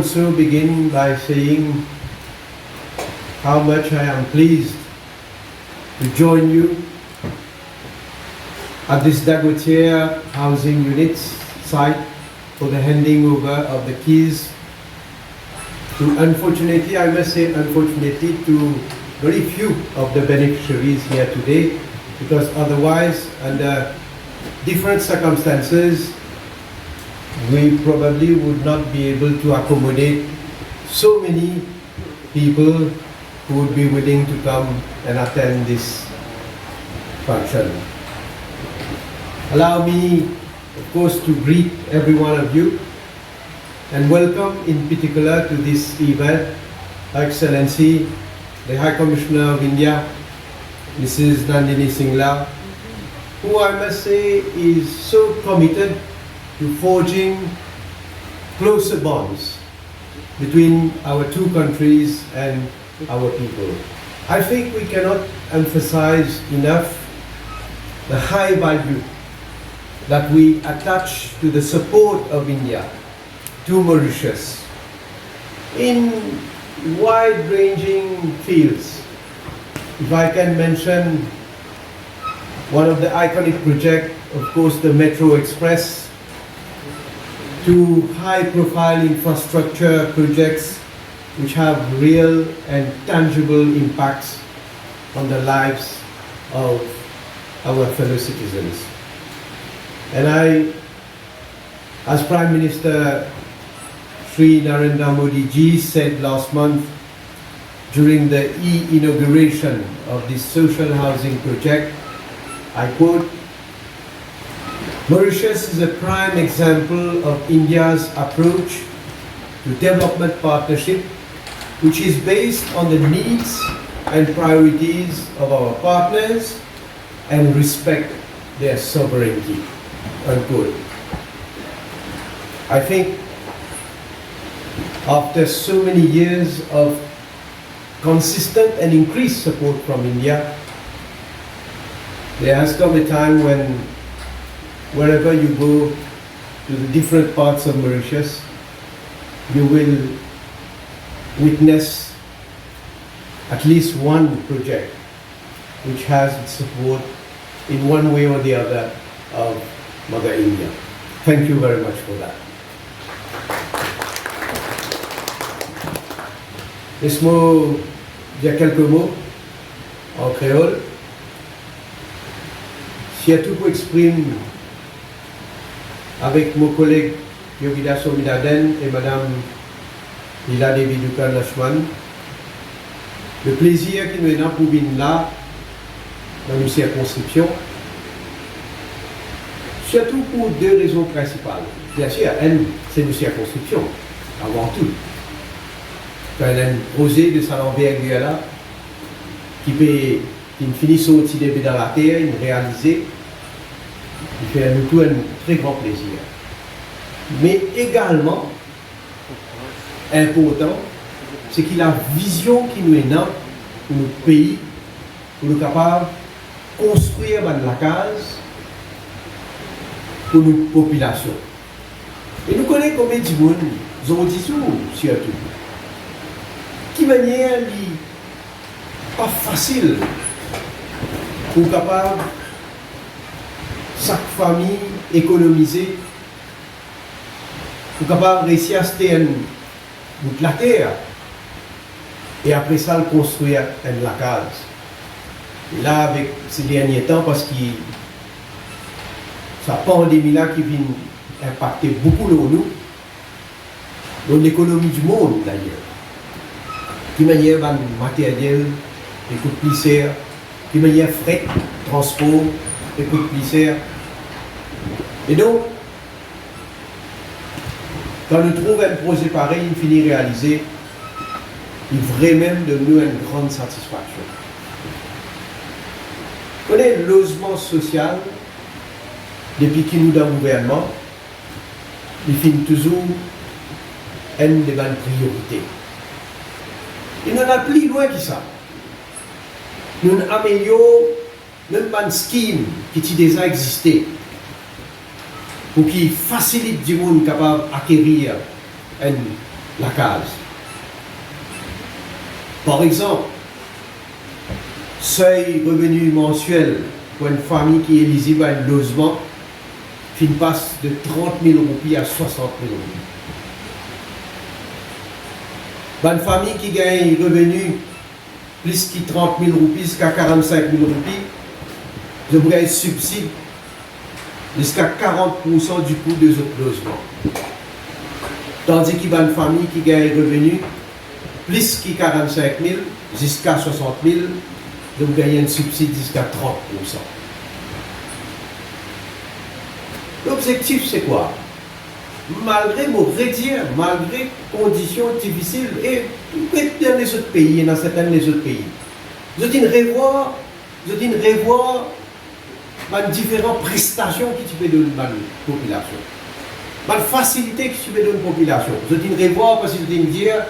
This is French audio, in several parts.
also begin by saying how much I am pleased to join you at this Dagotier housing units site for the handing over of the keys to, unfortunately, I must say unfortunately, to very few of the beneficiaries here today, because otherwise, under different circumstances, we probably would not be able to accommodate so many people who would be willing to come and attend this function. Allow me, of course, to greet every one of you and welcome in particular to this event Her Excellency, the High Commissioner of India, Mrs. Nandini Singla, who I must say is so committed to forging closer bonds between our two countries and our people. I think we cannot emphasize enough the high value that we attach to the support of India to Mauritius in wide-ranging fields. If I can mention one of the iconic projects, of course, the Metro Express, to high-profile infrastructure projects which have real and tangible impacts on the lives of our fellow citizens. And I, as Prime Minister Sri Narendra Modi ji said last month during the inauguration of this social housing project, I quote, "Mauritius is a prime example of India's approach to development partnership, which is based on the needs and priorities of our partners and respect their sovereignty." Unquote. I think after so many years of consistent and increased support from India, there has come a time when wherever you go to the different parts of Mauritius, you will witness at least one project which has its support in one way or the other of Mother India. Thank you very much for that. Laisse-moi dire quelques mots en créole. Surtout pour exprimer avec mon collègue Yogida Somidaden et Madame Lila Devi Dukan Lashman, le plaisir qui nous est là pour venir là dans nos circonscriptions, surtout pour deux raisons principales. Bien sûr, une, c'est nos circonscriptions, avant tout. Quand elle a un projet de cette envergure là, qui finit sortir dans la terre, il réaliser, il fait à nous tout un très grand plaisir. Mais également, important, c'est qu'il a la vision qui nous est là pour notre pays, pour nous capables de construire la case pour notre population. Et nous connaissons combien de monde, nous avons dit surtout, qui manière pas facile pour capable chaque famille économiser, pour capable réussir à se tenir de la terre et après ça le construire la case. Et là avec ces derniers temps, parce que sa pandémie là qui vient impacter beaucoup nous, dans l'économie du monde d'ailleurs, qui manière matériel, et coûte plus cher, qui manière fret, transport, et coûte plus cher. Et donc, quand nous trouvons un projet pareil, il finit réalisé, il vraiment de nous une grande satisfaction. On est le logement social, depuis qu'il nous donne le gouvernement, il finit toujours une des bonnes priorités. Il n'en a plus loin que ça. Nous améliorons notre scheme qui a déjà existé pour qu'il facilite du monde capable d'acquérir un la case. Par exemple, seuil revenu mensuel pour une famille qui est éligible à un logement, qui passe de 30 000 roupies à 60 000 roupies. Une famille qui gagne un revenu plus que 30 000 roupies jusqu'à 45 000 roupies, je vous gagne un subside jusqu'à 40% du coût des autres logements. Tandis qu'il y a une famille qui gagne un revenu plus que 45 000 jusqu'à 60 000, je vous gagne un subside jusqu'à 30%. L'objectif, c'est quoi? Malgré mon réduire, malgré conditions difficiles, et dans les autres pays, dans certains des autres pays, je dis revoir différentes prestations qui tu peux donner à la population. La facilité que tu peux donner à la population. Je dis revoir parce que je dis dire,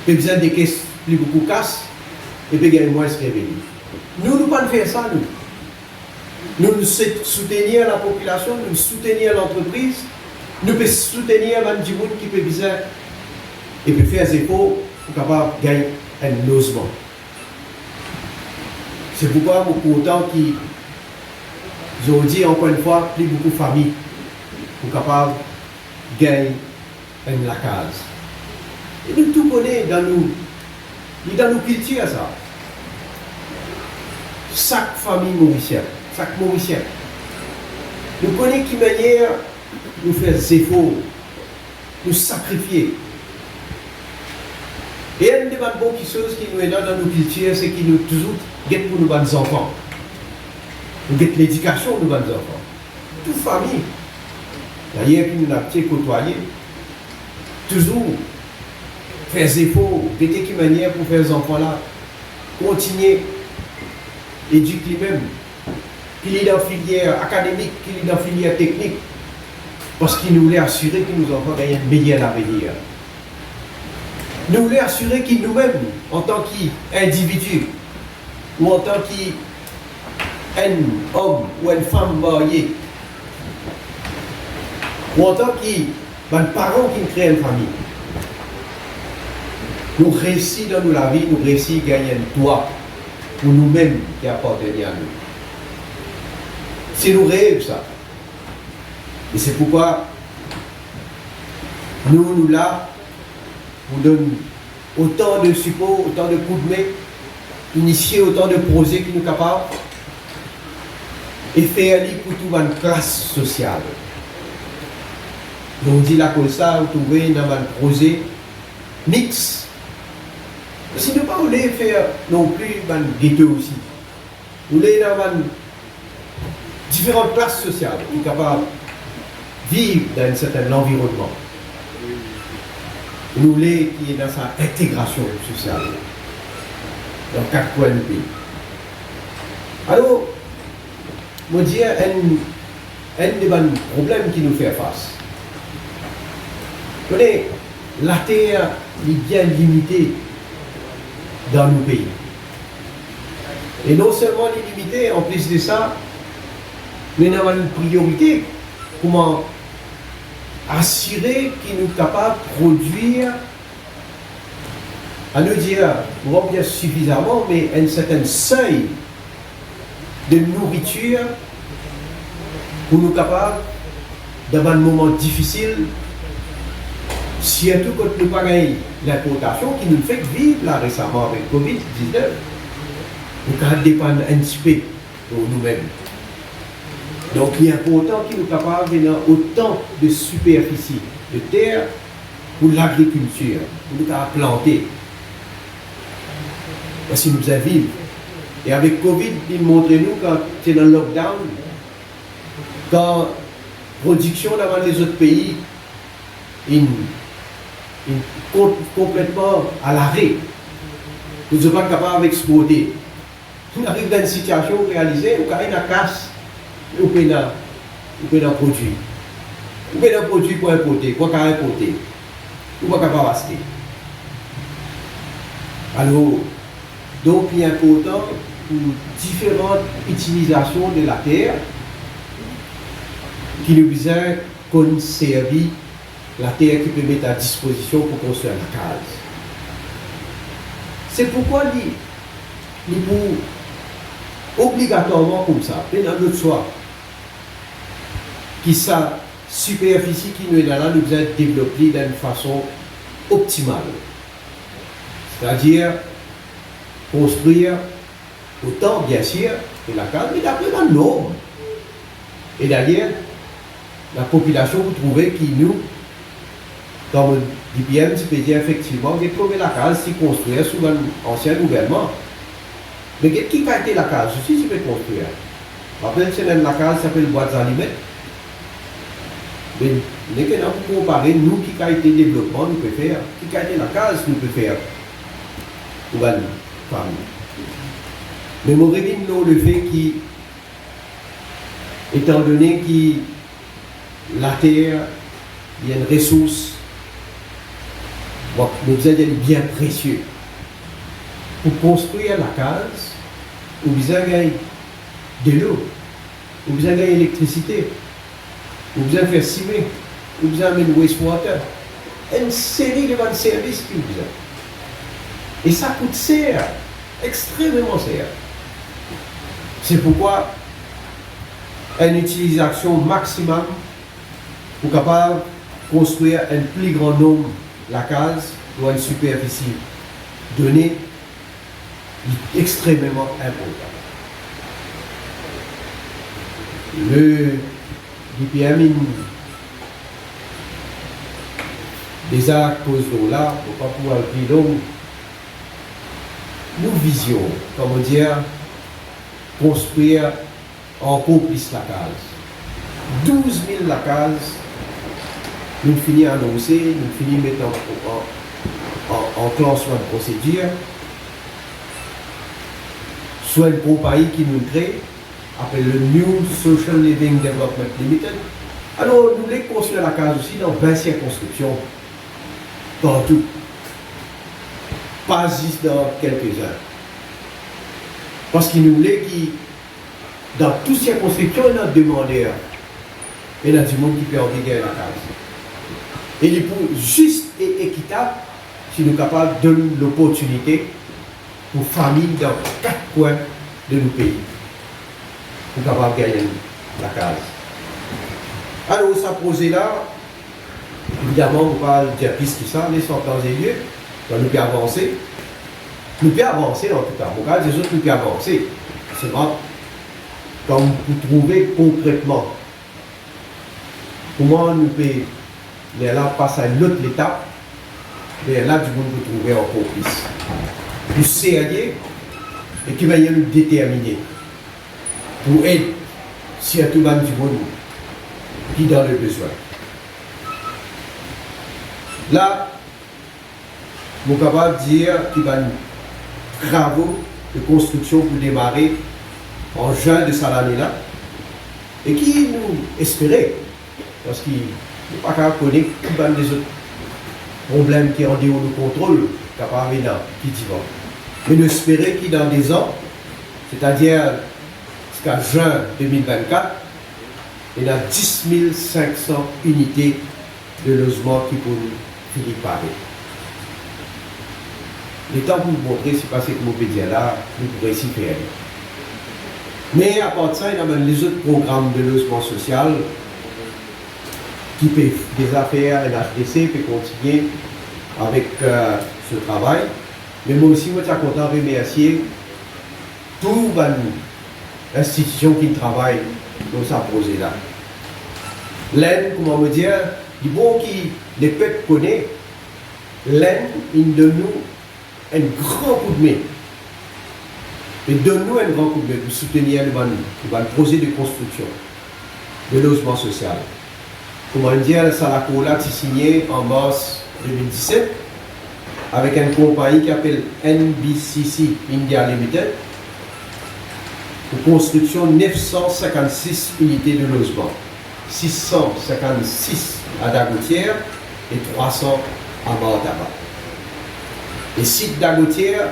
que besoin des caisses plus beaucoup casse, et puis gagner moins de revenus. Nous ne pouvons pas faire ça, nous. Nous soutenir la population, nous soutenir l'entreprise, nous pouvons soutenir les gens qui peuvent besoin et puis faire des efforts pour capable gagner un logement. C'est pourquoi pour autant qui, je vous dis encore une fois, plus beaucoup de familles pour capable gagner la case. Et nous tout connaissons dans nos cultures ça. Chaque famille mauricienne. Chaque mauricien. Nous connaissons qui manière nous faire des efforts, nous sacrifier. Et une des bonnes choses qui nous est dans nos cultures, c'est que nous toujours guettons pour nos bonnes enfants. Nous guettons l'éducation de nos bonnes enfants. Toute famille. D'ailleurs, nous avons côtoyé. Toujours faire des efforts, guetter qui manière pour faire ces enfants-là. Continuer, éduquer lui-même. Qu'il est dans filière académique, qu'il est dans filière technique, parce qu'il nous voulait assurer que nous avons un meilleur avenir. Nous voulons assurer que nous-mêmes, en tant qu'individus, ou en tant qu'un homme ou une femme mariée, ou en tant qu'un parent qui crée une famille, nous réussissons dans la vie, nous réussissons à gagner un toit pour nous-mêmes qui appartenait à nous. C'est nos rêves, ça. Et c'est pourquoi nous là, nous donnons autant de support, autant de coups de main, initier autant de projets qui nous capables, et faire pour toute une classe sociale. Donc, on dit là comme ça, vous trouvez dans un projet mix. Si nous ne voulons pas faire non plus un ghetto aussi, nous voulons dans différentes classes sociales qui sont capables de vivre dans un certain environnement. Nous voulons qui est dans sa intégration sociale dans 4 coins du pays. Alors, je dis un des problèmes qui nous fait face. Vous voyez, la terre est bien limitée dans nos pays. Et non seulement elle est limitée, en plus de ça, mais nous avons une priorité. Comment assurer qu'il nous capable de produire, à nous dire, bien suffisamment, mais un certain seuil de nourriture pour nous capables, dans un moment difficile, surtout quand nous pas l'importation qui nous fait vivre là récemment avec Covid-19, nous dépendre un petit peu de nous-mêmes. Donc il est important qu'il nous capable d'avoir autant de superficie de terre pour l'agriculture, pour nous planter. Parce que nous avons vivre. Et avec Covid, il montre nous quand c'est dans le lockdown, quand la production dans les autres pays est complètement à l'arrêt. Nous ne sommes pas capables d'exploiter. On arrive dans une situation réalisée où il y a une casse. Ou peut en produire. Ou peut en produire pour importer, pour importer. Ou pas capable acheter. Alors, donc il est important pour différentes utilisations de la terre qui nous besoin conserver la terre qui peut mettre à disposition pour construire la case. C'est pourquoi il pour obligatoirement comme ça, et dans notre choix, qui sa superficie qui nous est là, nous devons développer d'une façon optimale. C'est-à-dire construire autant, bien sûr, que la case, mais d'après la norme. Et d'ailleurs, la population, vous trouvez qui nous, comme l'IPM, peut dire effectivement, vous trouvez la case si construire sous l'ancien gouvernement. Mais qui a été la case aussi, si peut construire. Après, c'est même la case, ça s'appelle boîte aliments. Mais maintenant, pour comparer, nous qui a été développement, nous pouvons faire, qui a été la case, nous pouvons faire. Pour la famille. Mais mon rébine, le fait qui, étant donné que la terre, il y a une ressource, bon, nous avons bien précieux. Pour construire la case, vous avez de l'eau, vous avez l'électricité, vous avez faire ciment, vous avez le wastewater, une série de services que vous avez. Et ça coûte cher, extrêmement cher. C'est pourquoi une utilisation maximum pour capable de construire un plus grand nombre la case ou une superficie donnée est extrêmement important. L'IPM déjà cause de là, pour pas pouvoir le dire long, nous visions, comment dire, construire encore plus la case. 12 000 la case, nous finissons annoncer, nous finissons mettre en classement de procédure, soit une compagnie qui nous crée, appelle le New Social Living Development Limited. Alors, nous voulons construire la case aussi dans 20 circonscriptions, partout. Pas juste dans quelques-uns. Parce qu'il nous voulait que dans toutes circonscriptions, il y a un demandeur. Il y a du monde qui peut enviguer la case. Et il est pour juste et équitable si nous sommes capables de donner l'opportunité pour familles dans 4 coins de nos pays. Pour capable de gagner la case. Alors, ça posé là, évidemment, on va dire plus que ça, les sortants et lieux. Donc, nous pouvons avancer. Nous pouvons avancer en tout cas. Mon cas, des autres, nous pouvons avancer. C'est vrai. Comme vous trouvez concrètement comment nous pouvons là passer à une autre étape, mais là, du coup, vous trouvez encore plus sérieux et qui va nous déterminer pour aider si à tout le monde du monde qui est dans le besoin. Là, je suis capable de dire qu'il va nous travaux de construction pour démarrer en juin de cette année-là et qui nous espérait, parce qu'il n'est pas capable de connaître qui va des autres problèmes qui ont en dehors de contrôle, capable de qui dit bon. Mais nous espérer qu'il dans des ans, c'est-à-dire jusqu'à juin 2024, il y a 10 500 unités de logement qui pourront finir par eux. Le temps pour vous montrer, c'est parce que mon pédia là, nous pourrons essayer de faire. Mais à part de ça, il y a les autres programmes de logement social qui peuvent des affaires, l'HDC peut continuer avec ce travail. Mais moi aussi, je suis content de remercier toutes les institutions qui travaillent dans ce projet-là. L'Inde, comment me dire, du bon qui les peuples connaissent, l'Inde, il donne nous un grand coup de main. Il donne nous un grand coup de main pour soutenir le projet de construction de logement social. Comment dire, ça la cola signé en mars 2017 avec une compagnie qui s'appelle NBCC India Limited pour construction de 956 unités de logement, 656 à Dagoutière et 300 à Montauban. Les sites Dagoutière,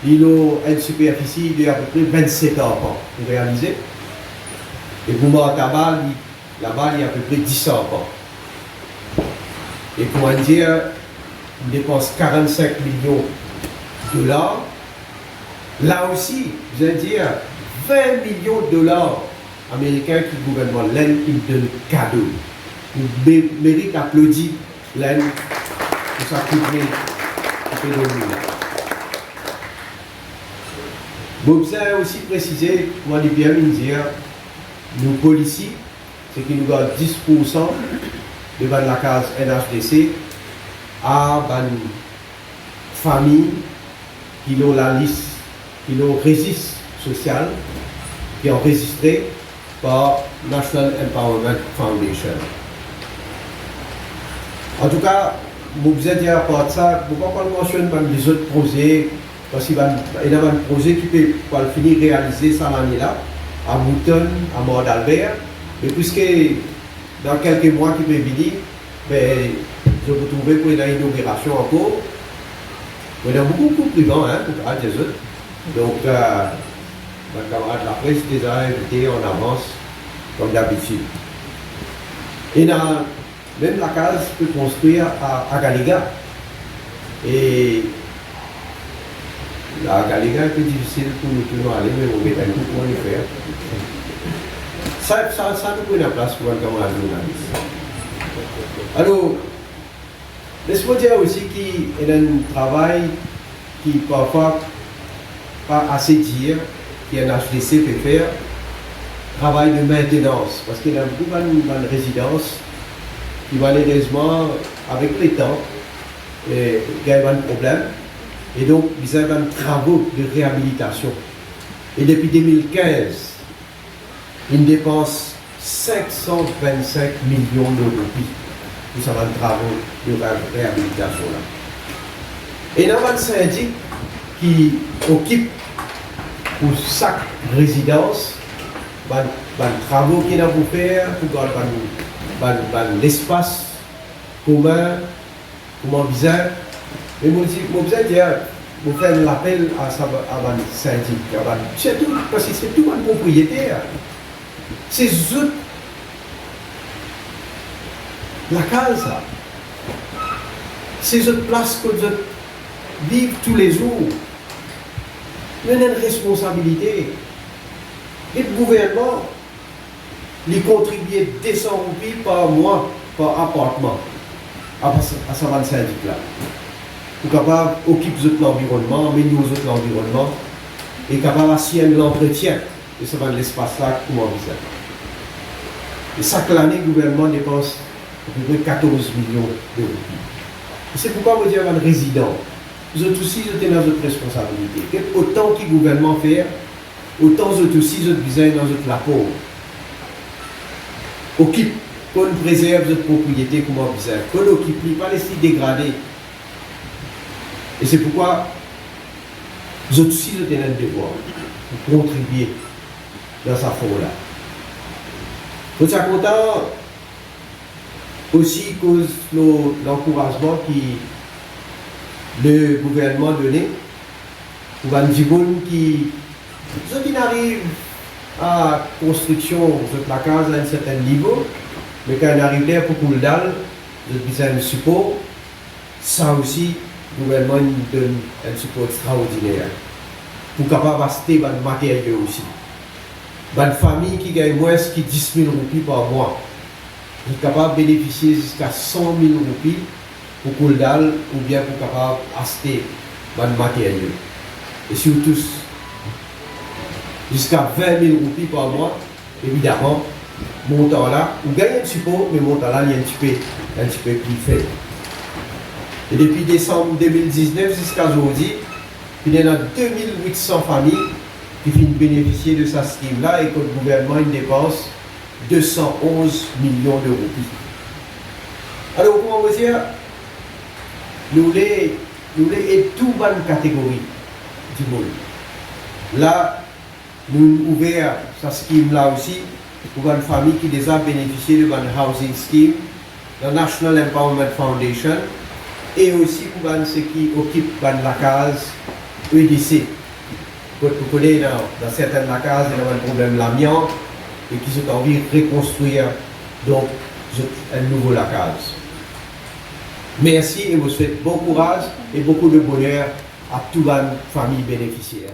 il a une superficie de à peu près 27 enfants pour réaliser. Et pour Montauban, là-bas, il y a à peu près 10 enfants. Et comment dire, on dépense 45 millions de dollars. Là aussi, vous allez dire 20 millions de dollars américains qui le gouvernement l'Inde, il donne cadeau. Il mérite d'applaudir l'Inde pour sa coupe de nous. Bon, vous avez aussi précisé, moi, je bien dire, nos policiers, c'est qui nous donnent 10% de la case NHDC à une famille qui ont la liste, qui ont registre social, qui ont enregistré par National Empowerment Foundation. En tout cas, vous avez dit à part ça, vous ne pouvez pas mentionner les autres projets, parce qu'il y a un projet qui peut finir réaliser ça l'année-là, à Mouton, à Mort d'Albert, mais puisque dans quelques mois qui peuvent venir, ben, je vous trouver pour l'inauguration encore. Il y a beaucoup plus grand pour des autres. Donc, ma camarade de la presse déjà invité en avance, comme d'habitude. Et même la case peut construire à Galiga. Et la Galiga est un peu difficile pour nous toujours aller, mais on met un coup pour le faire. Ça nous prend la place pour un camarade journaliste. Alors, laisse-moi dire aussi qu'il y a un travail qui parfois pas assez dire, qu'un HDC peut faire, travail de maintenance, parce qu'il y a beaucoup de résidences qui malheureusement, avec le temps, il y a un problème, et donc ils ont des travaux de réhabilitation. Et depuis 2015, ils dépensent 525 millions d'euros pour ces travaux de réhabilitation là. Et il y a un syndic qui occupe pour chaque résidence des travaux qu'il a pour faire, pour garder l'espace commun, comment bizarre. Mais moi, je dire, vous faire l'appel à un syndic, c'est tout, parce que c'est tout un propriétaire. C'est eux, la case, c'est eux place que vous vivent tous les jours. Il y a une responsabilité. Et le gouvernement, il contribue 200 roupies par mois, par appartement, à ce syndic-là. Pour capable d'occuper l'environnement, améliorer l'environnement, et capable d'assurer l'entretien de ce l'espace-là, comment vous êtes. Et chaque année, le gouvernement dépense à peu près 14 millions d'euros. Et c'est pourquoi vous dites à un résident, vous êtes aussi dans votre responsabilité. Autant que le gouvernement fait, autant vous êtes aussi dans votre rapport. Occupe, qu'on préserve votre propriété comme vous êtes. Qu'on occupe, pas laisser dégrader. Et c'est pourquoi vous êtes aussi dans le devoir pour contribuer dans sa forme-là. Vous êtes content aussi cause l'encouragement qui le gouvernement donné pour un petit qui arrive à construction de la case à un certain niveau, mais quand on arrive là pour couler dalle, vous avez besoin de support. Ça aussi, le gouvernement donne un support extraordinaire pour capable acheter des matériaux aussi. Une famille qui gagne moins que 10 000 roupies par mois est capable de bénéficier jusqu'à 100 000 roupies pour couler dalle ou bien pour capable acheter des matériaux. Et surtout, jusqu'à 20 000 roupies par mois, évidemment, montant là, vous gagnez un support, mais montant là, il est un petit peu plus faible. Et depuis décembre 2019 jusqu'à aujourd'hui, il y a 2800 familles qui finissent bénéficier de sa scheme-là et que le gouvernement il dépense 211 millions d'euros. Alors, comment vous dire, nous sommes tout bonne catégorie du monde. Là, nous avons ouvert sa scheme-là aussi pour une famille qui déjà bénéficié de la housing scheme, la National Empowerment Foundation, et aussi pour ceux qui occupent la case EDC. Vous connaissez dans certaines cases, il y a un problème l'amiante et qui ont envie de reconstruire donc un nouveau case. Merci et vous souhaite bon courage et beaucoup de bonheur à toute la famille bénéficiaire.